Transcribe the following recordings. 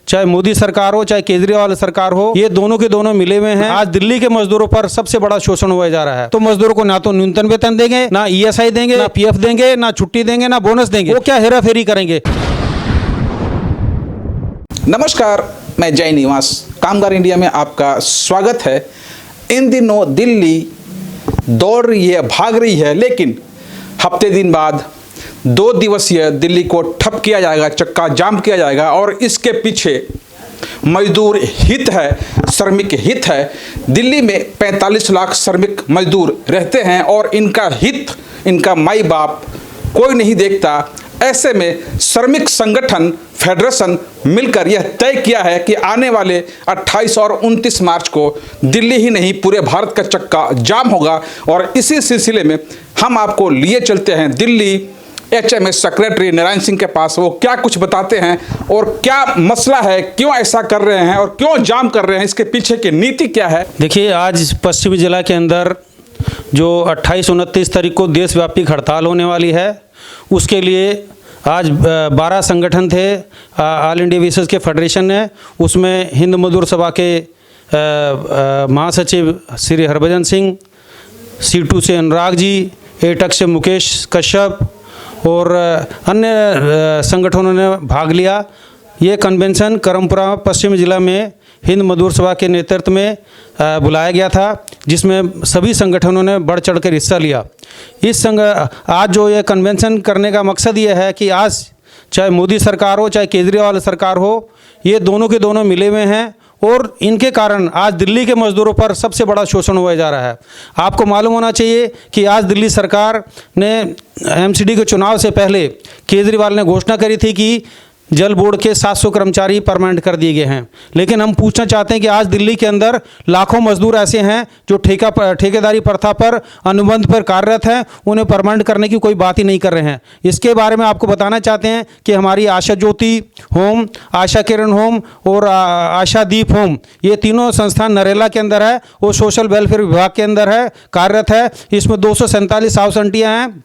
चाहे मोदी सरकार हो चाहे केजरीवाल सरकार हो, ये दोनों के दोनों मिले हुए हैं। आज दिल्ली के मजदूरों पर सबसे बड़ा शोषण हुआ जा रहा है। तो मजदूरों को ना तो न्यूनतम वेतन देंगे, ना ईएसआई देंगे, ना पीएफ देंगे, ना छुट्टी देंगे, ना बोनस देंगे। वो क्या हेरा फेरी करेंगे। नमस्कार, मैं जय निवास कामगार इंडिया में आपका स्वागत है। इन दिनों दिल्ली दौड़ रही है, भाग रही है, लेकिन हफ्ते दिन बाद 2 दिवसीय दिल्ली को ठप किया जाएगा, चक्का जाम किया जाएगा और इसके पीछे मजदूर हित है, श्रमिक हित है। दिल्ली में 45 लाख श्रमिक मजदूर रहते हैं और इनका हित, इनका माई बाप कोई नहीं देखता। ऐसे में श्रमिक संगठन फेडरेशन मिलकर यह तय किया है कि आने वाले 28 और 29 मार्च को दिल्ली ही नहीं पूरे भारत का चक्का जाम होगा। और इसी सिलसिले में हम आपको लिए चलते हैं दिल्ली एचएमएस सेक्रेटरी नारायण सिंह के पास। वो क्या कुछ बताते हैं और क्या मसला है, क्यों ऐसा कर रहे हैं और क्यों जाम कर रहे हैं, इसके पीछे की नीति क्या है। देखिए, आज पश्चिमी जिला के अंदर जो 28-29 तारीख को देशव्यापी हड़ताल होने वाली है, उसके लिए आज 12 संगठन थे। ऑल इंडिया विशेष के फेडरेशन है, उसमें हिंद मजदूर सभा के महासचिव श्री हरभजन सिंह, C2 से अनुराग जी, एटक से मुकेश कश्यप और अन्य संगठनों ने भाग लिया। ये कन्वेंशन करमपुरा पश्चिमी जिला में हिंद मजदूर सभा के नेतृत्व में बुलाया गया था, जिसमें सभी संगठनों ने बढ़ चढ़कर हिस्सा लिया। आज जो ये कन्वेंशन करने का मकसद ये है कि आज चाहे मोदी सरकार हो चाहे केजरीवाल सरकार हो, ये दोनों के दोनों मिले हुए हैं और इनके कारण आज दिल्ली के मजदूरों पर सबसे बड़ा शोषण हुआ जा रहा है। आपको मालूम होना चाहिए कि आज दिल्ली सरकार ने एमसीडी के चुनाव से पहले केजरीवाल ने घोषणा करी थी कि जल बोर्ड के 700 कर्मचारी परमानेंट कर दिए गए हैं। लेकिन हम पूछना चाहते हैं कि आज दिल्ली के अंदर लाखों मजदूर ऐसे हैं जो ठेकेदारी प्रथा पर, अनुबंध पर कार्यरत हैं, उन्हें परमानेंट करने की कोई बात ही नहीं कर रहे हैं। इसके बारे में आपको बताना चाहते हैं कि हमारी आशा ज्योति होम, आशा किरण होम और आशा दीप होम, ये तीनों संस्थान नरेला के अंदर है, वो सोशल वेलफेयर विभाग के अंदर है, कार्यरत है। इसमें 247 हाउस आंटियाँ हैं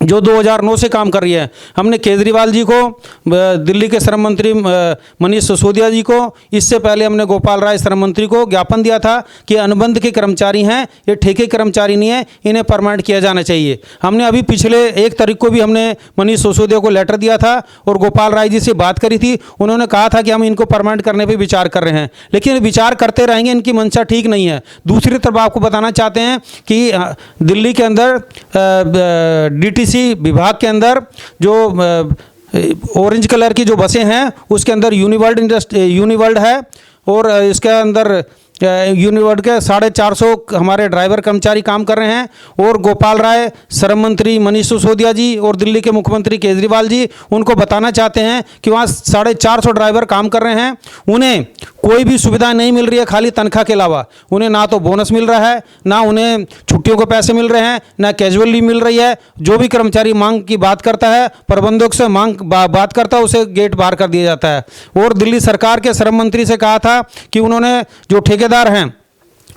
जो 2009 से काम कर रही है। हमने केजरीवाल जी को, दिल्ली के श्रम मंत्री मनीष सिसोदिया जी को, इससे पहले हमने गोपाल राय श्रम मंत्री को ज्ञापन दिया था कि अनुबंध के कर्मचारी हैं, ये ठेके कर्मचारी नहीं है, इन्हें परमानेंट किया जाना चाहिए। हमने अभी पिछले 1 तारीख को भी हमने मनीष सिसोदिया को लेटर दिया था और गोपाल राय जी से बात करी थी। उन्होंने कहा था कि हम इनको परमानेंट करने पर विचार कर रहे हैं, लेकिन विचार करते रहेंगे, इनकी मंशा ठीक नहीं है। दूसरी तरफ आपको बताना चाहते हैं कि दिल्ली के अंदर DTC विभाग के अंदर जो ऑरेंज कलर की जो बसें हैं, उसके अंदर यूनिवर्ल्ड है और इसके अंदर यूनिवर्ल्ड के 450 हमारे ड्राइवर कर्मचारी काम कर रहे हैं। और गोपाल राय, श्रम मंत्री मनीष सिसोदिया जी और दिल्ली के मुख्यमंत्री केजरीवाल जी उनको बताना चाहते हैं कि वहाँ 450 ड्राइवर काम कर रहे हैं, उन्हें कोई भी सुविधा नहीं मिल रही है, खाली तनख्वाह के अलावा। उन्हें ना तो बोनस मिल रहा है, ना उन्हें छुट्टियों के पैसे मिल रहे हैं, ना कैजुअल लीव मिल रही है। जो भी कर्मचारी मांग की बात करता है, प्रबंधक से बात करता है, उसे गेट बाहर कर दिया जाता है। और दिल्ली सरकार के श्रम मंत्री से कहा था कि उन्होंने जो ठेकेदार हैं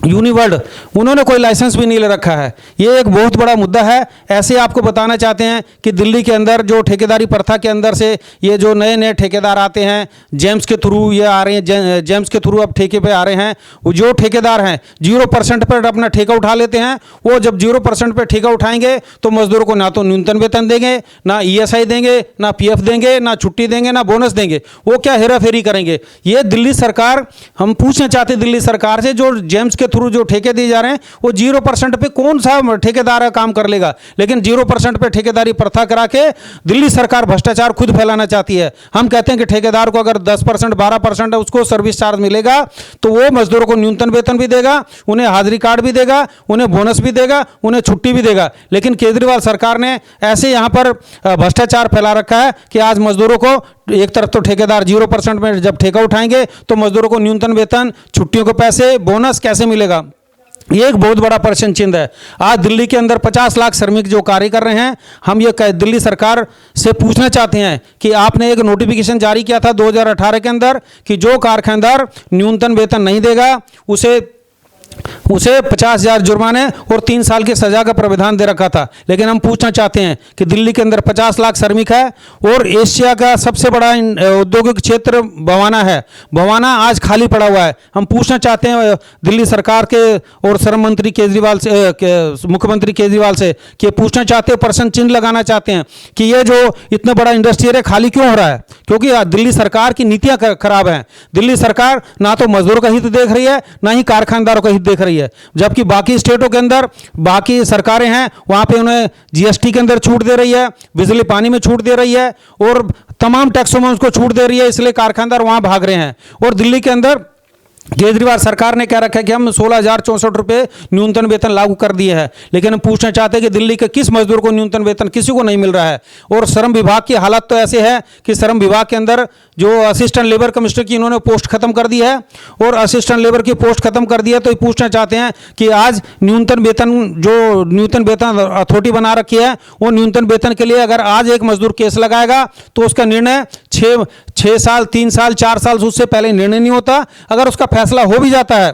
यूनिवर्ल्ड, उन्होंने कोई लाइसेंस भी नहीं ले रखा है। ये एक बहुत बड़ा मुद्दा है। ऐसे आपको बताना चाहते हैं कि दिल्ली के अंदर जो ठेकेदारी प्रथा के अंदर से ये जो नए नए ठेकेदार आते हैं, जेम्स के थ्रू ये आ रहे हैं, जेम्स के थ्रू अब ठेके पे आ रहे हैं। वो जो ठेकेदार हैं 0% पर अपना ठेका उठा लेते हैं। वो जब 0% पर ठेका उठाएंगे तो मजदूरों को ना तो न्यूनतम वेतन देंगे, ना ESI देंगे, ना PF देंगे, ना छुट्टी देंगे, ना बोनस देंगे। वो क्या हेरा फेरी करेंगे। ये दिल्ली सरकार, हम पूछना चाहते हैं दिल्ली सरकार से, जो जेम्स के थ्रू जो ठेके दिए जा रहे हैं वो 0% पे कौन सा ठेकेदार काम कर लेगा। लेकिन 0% पे ठेकेदारी प्रथा करा के दिल्ली सरकार भ्रष्टाचार खुद फैलाना चाहती है। हम कहते हैं कि ठेकेदार को अगर 10% 12% है उसको सर्विस चार्ज मिलेगा तो वो मजदूरों को न्यूनतम वेतन भी देगा, उन्हें हाजिरी कार्ड भी देगा, उन्हें बोनस भी देगा, उन्हें छुट्टी भी देगा। लेकिन केजरीवाल सरकार ने ऐसे यहाँ पर भ्रष्टाचार फैला रखा है कि आज मजदूरों को, एक तरफ तो ठेकेदार 0% में जब ठेका उठाएंगे तो मजदूरों को न्यूनतम वेतन, छुट्टियों के पैसे, बोनस कैसे मिलेगा। ये एक बहुत बड़ा प्रश्न चिन्ह है। आज दिल्ली के अंदर 50 लाख श्रमिक जो कार्य कर रहे हैं, हम ये दिल्ली सरकार से पूछना चाहते हैं कि आपने एक नोटिफिकेशन जारी किया था 2018 के अंदर कि जो कारखानदार न्यूनतम वेतन नहीं देगा उसे उसे 50,000 जुर्माने और 3 साल की सजा का प्रावधान दे रखा था। लेकिन हम पूछना चाहते हैं कि दिल्ली के अंदर 50 लाख श्रमिक है और एशिया का सबसे बड़ा औद्योगिक क्षेत्र भवाना है। भवाना आज खाली पड़ा हुआ है। हम पूछना चाहते हैं दिल्ली सरकार के और श्रम मंत्री केजरीवाल से, मुख्यमंत्री केजरीवाल से, कि पूछना चाहते हैं, प्रश्न चिन्ह लगाना चाहते हैं कि ये जो इतना बड़ा इंडस्ट्रियल है खाली क्यों हो रहा है? क्योंकि दिल्ली सरकार की नीतियां खराब हैं। दिल्ली सरकार ना तो मजदूरों का हित देख रही है, ना ही कारखानदारों का हित देख रही है। जबकि बाकी स्टेटों के अंदर बाकी सरकारें हैं, वहां पे उन्हें जीएसटी के अंदर छूट दे रही है, बिजली पानी में छूट दे रही है और तमाम टैक्सों में उसको छूट दे रही है, इसलिए कारखानदार वहां भाग रहे हैं। और दिल्ली के अंदर केजरीवाल सरकार ने क्या रखा है कि हम 16,064 रुपये न्यूनतम वेतन लागू कर दिए हैं। लेकिन हम पूछना चाहते हैं कि दिल्ली के किस मजदूर को न्यूनतम वेतन किसी को नहीं मिल रहा है। और श्रम विभाग की हालत तो ऐसे है कि श्रम विभाग के अंदर जो असिस्टेंट लेबर कमिश्नर की इन्होंने पोस्ट खत्म कर दी है और असिस्टेंट लेबर की पोस्ट खत्म कर दी है। तो ये पूछना चाहते हैं कि आज न्यूनतम वेतन अथॉरिटी बना रखी है, वो न्यूनतम वेतन के लिए अगर आज एक मजदूर केस लगाएगा तो उसका निर्णय 6 साल, 3 साल, 4 साल उससे पहले निर्णय नहीं होता। अगर उसका फैसला हो भी जाता है,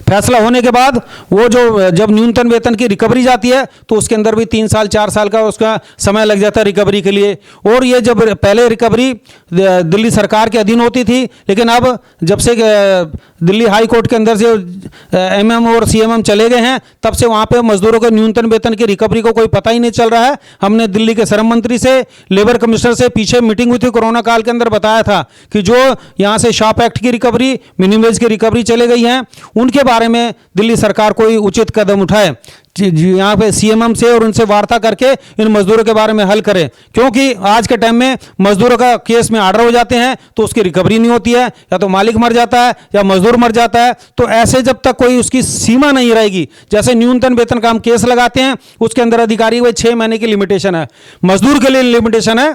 फैसला होने के बाद वो जो जब न्यूनतम वेतन की रिकवरी जाती है तो उसके अंदर भी 3 साल 4 साल का उसका समय लग जाता है रिकवरी के लिए। और ये जब पहले रिकवरी दिल्ली सरकार के अधीन होती थी, लेकिन अब जब से दिल्ली हाई कोर्ट के अंदर से एमएम और सीएमएम चले गए हैं, तब से वहाँ पे मजदूरों के न्यूनतम वेतन की रिकवरी को कोई पता ही नहीं चल रहा है। हमने दिल्ली के श्रम मंत्री से, लेबर कमिश्नर से पीछे मीटिंग हुई थी कोरोना काल के अंदर, बताया था कि जो यहाँ से शॉप एक्ट की रिकवरी, मिनिमम वेज की रिकवरी चले गई हैं, उनके बारे में दिल्ली सरकार कोई उचित कदम उठाए, यहाँ पे सीएमएम से और उनसे वार्ता करके इन मजदूरों के बारे में हल करें। क्योंकि आज के टाइम में मजदूरों का केस में ऑर्डर हो जाते हैं तो उसकी रिकवरी नहीं होती है, या तो मालिक मर जाता है या मजदूर मर जाता है। तो ऐसे जब तक कोई उसकी सीमा नहीं रहेगी, जैसे न्यूनतम वेतन का हम केस लगाते हैं उसके अंदर अधिकारी वही 6 महीने की लिमिटेशन है, मजदूर के लिए लिमिटेशन है,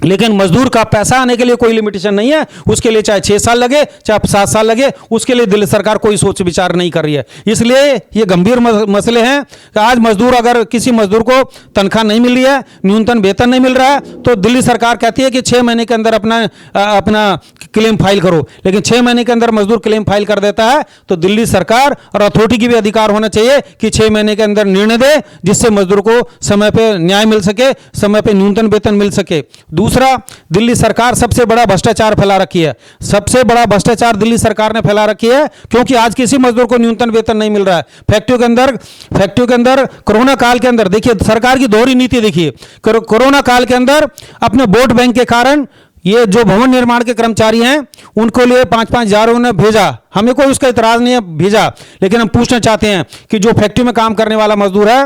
लेकिन मजदूर का पैसा आने के लिए कोई लिमिटेशन नहीं है। उसके लिए चाहे 6 साल लगे चाहे 7 साल लगे, उसके लिए दिल्ली सरकार कोई सोच विचार नहीं कर रही है। इसलिए ये गंभीर मसले हैं कि आज मजदूर, अगर किसी मजदूर को तनख्वाह नहीं मिल रही है, न्यूनतम वेतन नहीं मिल रहा है, तो दिल्ली सरकार कहती है कि 6 महीने के अंदर अपना क्लेम फाइल करो। लेकिन 6 महीने के अंदर मजदूर क्लेम फाइल कर देता है तो दिल्ली सरकार और अथॉरिटी की भी अधिकार होना चाहिए कि 6 महीने के अंदर निर्णय दे, जिससे मजदूर को समय पर न्याय मिल सके, समय पर न्यूनतम वेतन मिल सके। दूसरा, दिल्ली सरकार सबसे बड़ा भ्रष्टाचार फैला रखी है। सबसे बड़ा भ्रष्टाचार दिल्ली सरकार ने फैला रखी है, क्योंकि आज किसी मजदूर को न्यूनतम वेतन नहीं मिल रहा है। फैक्ट्रियों के अंदर कोरोना काल के अंदर देखिए सरकार की दोहरी नीति देखिए। कोरोना काल के अंदर अपने वोट बैंक के कारण ये जो भवन निर्माण के कर्मचारी हैं उनको लिए 5-5 हज़ार उन्हें भेजा, हमें कोई उसका इतराज नहीं है, भेजा। लेकिन हम पूछना चाहते हैं कि जो फैक्ट्री में काम करने वाला मजदूर है,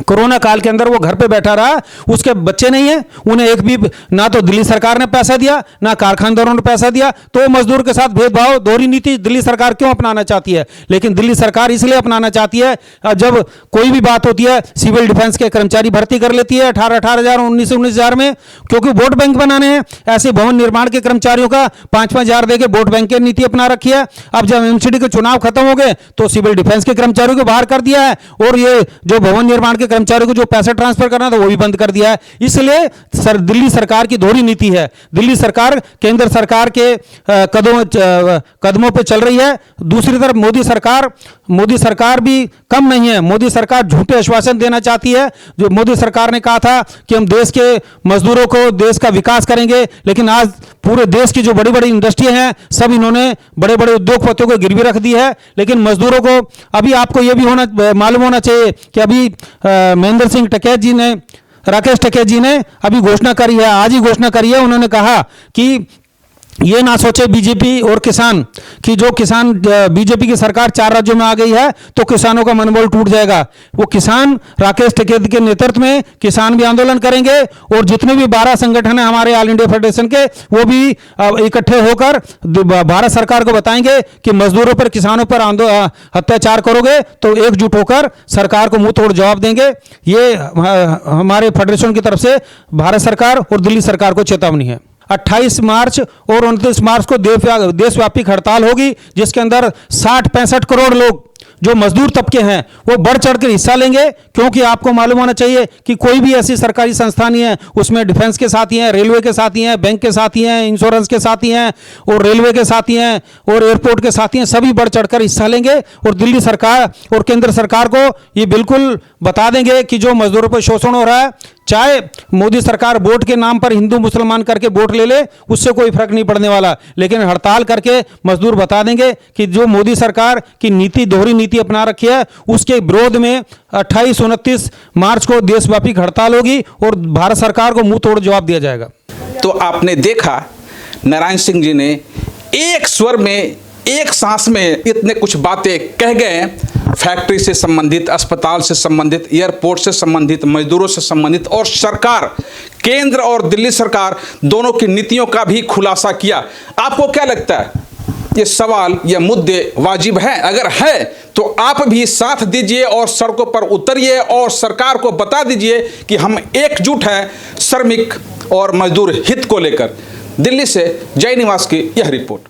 कोरोना काल के अंदर वो घर पे बैठा रहा, उसके बच्चे नहीं है, उन्हें एक भी ना तो दिल्ली सरकार ने पैसा दिया ना कारखानदारों ने पैसा दिया। तो मजदूर के साथ भेदभाव, दोहरी नीति दिल्ली सरकार क्यों अपनाना चाहती है? लेकिन दिल्ली सरकार इसलिए अपनाना चाहती है, जब कोई भी बात होती है सिविल डिफेंस के कर्मचारी भर्ती कर लेती है 18 हज़ार 19 हज़ार में, क्योंकि वोट बैंक बनाने हैं। ऐसे भवन निर्माण के कर्मचारियों का 5-5 हज़ार देके वोट बैंक की नीति अपना रखी है। अब जब एमसीडी के चुनाव खत्म हो गए तो सिविल डिफेंस के कर्मचारियों को बाहर कर दिया है, और ये जो भवन निर्माण के कर्मचारियों को जो पैसा ट्रांसफर करना था वो भी बंद कर दिया है। इसलिए दिल्ली सरकार की दोहरी नीति है। दिल्ली सरकार केंद्र सरकार के कदमों पे चल रही है। दूसरी तरफ मोदी सरकार भी कम नहीं है। मोदी सरकार झूठे आश्वासन देना चाहती है। जो मोदी सरकार ने कहा था कि हम देश के मजदूरों को, देश का विकास करेंगे, लेकिन आज पूरे देश की जो बड़ी बड़ी इंडस्ट्री हैं सब इन्होंने बड़े बड़े उद्योगपतियों को गिरवी रख दी है। लेकिन मजदूरों को अभी, आपको यह भी मालूम होना चाहिए कि अभी महेंद्र सिंह टिकैत जी ने, राकेश टिकैत जी ने अभी घोषणा करी है, आज ही घोषणा करी है। उन्होंने कहा कि ये ना सोचे बीजेपी और किसान कि जो किसान, बीजेपी की सरकार 4 राज्यों में आ गई है तो किसानों का मनोबल टूट जाएगा। वो किसान, राकेश टिकैत के नेतृत्व में किसान भी आंदोलन करेंगे, और जितने भी 12 संगठन हैं हमारे ऑल इंडिया फेडरेशन के, वो भी इकट्ठे होकर भारत सरकार को बताएंगे कि मजदूरों पर, किसानों पर अत्याचार करोगे तो एकजुट होकर सरकार को मुंह तोड़ जवाब देंगे। ये हमारे फेडरेशन की तरफ से भारत सरकार और दिल्ली सरकार को चेतावनी है। 28 मार्च और 29 मार्च को देशव्यापी हड़ताल होगी, जिसके अंदर 60-65 करोड़ लोग जो मजदूर तबके हैं वो बढ़ चढ़कर हिस्सा लेंगे, क्योंकि आपको मालूम होना चाहिए कि कोई भी ऐसी सरकारी संस्था नहीं है उसमें डिफेंस के साथी हैं, रेलवे के साथी हैं, बैंक के साथी हैं, इंश्योरेंस के साथी हैं और रेलवे के साथी हैं और एयरपोर्ट के साथी हैं, सभी बढ़ चढ़कर हिस्सा लेंगे और दिल्ली सरकार और केंद्र सरकार को ये बिल्कुल बता देंगे कि जो मजदूरों पर शोषण हो रहा है, चाहे मोदी सरकार वोट के नाम पर हिंदू मुसलमान करके वोट ले ले, उससे कोई फर्क नहीं पड़ने वाला, लेकिन हड़ताल करके मजदूर बता देंगे कि जो मोदी सरकार की नीति, दोहरी नीति अपना रखी है, उसके विरोध में 28-29 मार्च को देशव्यापी हड़ताल होगी और भारत सरकार को मुंह तोड़ जवाब दिया जाएगा। तो आपने देखा नारायण सिंह जी ने एक स्वर में, एक सांस में इतने कुछ बातें कह गए, फैक्ट्री से संबंधित, अस्पताल से संबंधित, एयरपोर्ट से संबंधित, मजदूरों से संबंधित और सरकार, केंद्र और दिल्ली सरकार दोनों की नीतियों का भी खुलासा किया। आपको क्या लगता है, ये सवाल, ये मुद्दे वाजिब हैं? अगर है तो आप भी साथ दीजिए और सड़कों पर उतरिए और सरकार को बता दीजिए कि हम एकजुट हैं श्रमिक और मजदूर हित को लेकर। दिल्ली से जय निवास की यह रिपोर्ट।